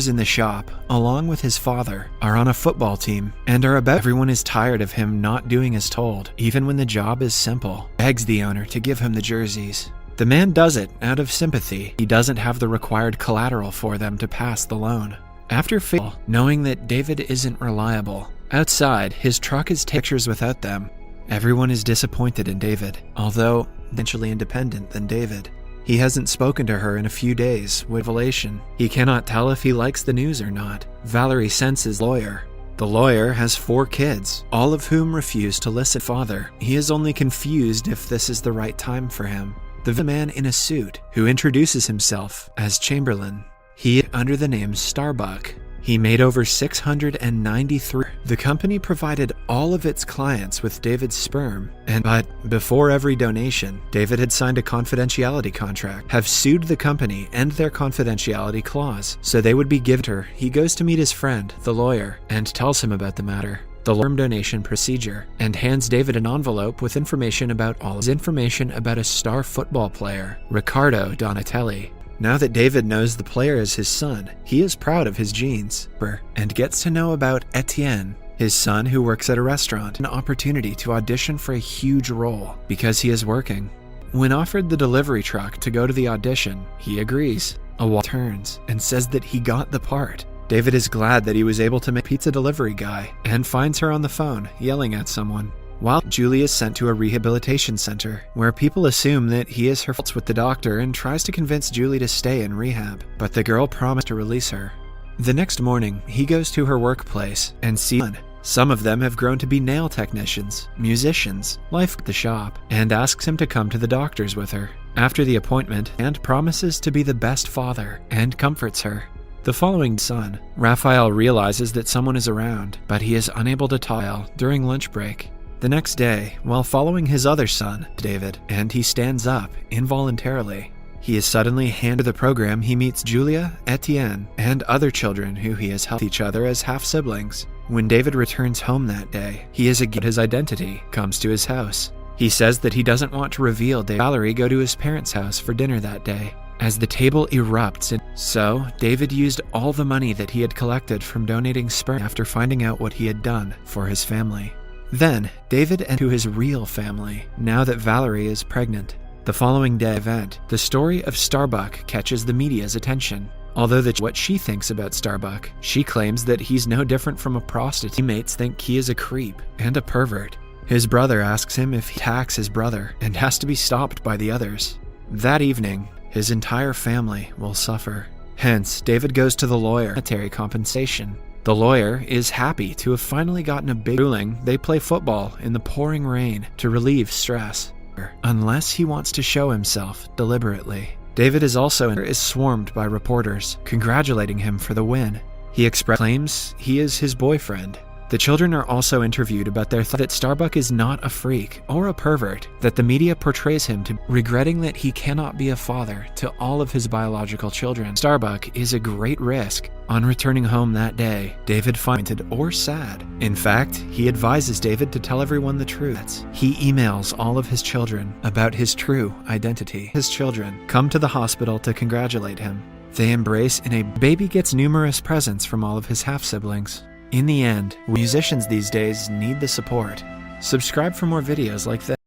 in the shop, along with his father, are on a football team and are about everyone is tired of him not doing as told, even when the job is simple. Begs the owner to give him the jerseys. The man does it out of sympathy. He doesn't have the required collateral for them to pass the loan. After knowing that David isn't reliable, outside, his truck is pictures without them. Everyone is disappointed in David, although eventually independent than David. He hasn't spoken to her in a few days with revelation. He cannot tell if he likes the news or not. Valerie sends his lawyer. The lawyer has 4 kids, all of whom refuse to listen. Father, he is only confused if this is the right time for him. The man in a suit, who introduces himself as Chamberlain. He under the name Starbuck. He made over 693. The company provided all of its clients with David's sperm, but before every donation, David had signed a confidentiality contract, have sued the company and their confidentiality clause, so they would be given her. He goes to meet his friend, the lawyer, and tells him about the matter, the sperm donation procedure, and hands David an envelope with information about a star football player, Riccardo Donatelli. Now that David knows the player is his son, he is proud of his genes, and gets to know about Etienne, his son who works at a restaurant, an opportunity to audition for a huge role because he is working. When offered the delivery truck to go to the audition, he agrees. Turns and says that he got the part. David is glad that he was able to make pizza delivery guy and finds her on the phone yelling at someone. While Julie is sent to a rehabilitation center, where people assume that he is her fault with the doctor and tries to convince Julie to stay in rehab, but the girl promised to release her. The next morning, he goes to her workplace and sees some of them have grown to be nail technicians, musicians, life at the shop, and asks him to come to the doctors with her. After the appointment, and promises to be the best father and comforts her. The following son, Raphael realizes that someone is around, but he is unable to tell during lunch break. The next day, while following his other son, David, and he stands up involuntarily. He is suddenly handed the program. He meets Julia, Etienne, and other children who he has helped each other as half-siblings. When David returns home that day, his identity comes to his house. He says that he doesn't want to reveal Valerie go to his parents' house for dinner that day, as the table erupts. So, David used all the money that he had collected from donating sperm after finding out what he had done for his family. Then, David and to his real family, now that Valerie is pregnant. The following day event, the story of Starbuck catches the media's attention. Although what she thinks about Starbuck, she claims that he's no different from a prostitute. Teammates think he is a creep and a pervert. His brother asks him if he attacks his brother and has to be stopped by the others. That evening, his entire family will suffer. Hence, David goes to the lawyer for monetary compensation. The lawyer is happy to have finally gotten a big ruling. They play football in the pouring rain to relieve stress, unless he wants to show himself deliberately. David is swarmed by reporters, congratulating him for the win. He claims he is his boyfriend. The children are also interviewed about their thought that Starbuck is not a freak or a pervert, that the media portrays him to regretting that he cannot be a father to all of his biological children. Starbuck is a great risk. On returning home that day, David finds it or sad. In fact, he advises David to tell everyone the truth. He emails all of his children about his true identity. His children come to the hospital to congratulate him. They embrace and a baby gets numerous presents from all of his half-siblings. In the end, musicians these days need the support. Subscribe for more videos like this.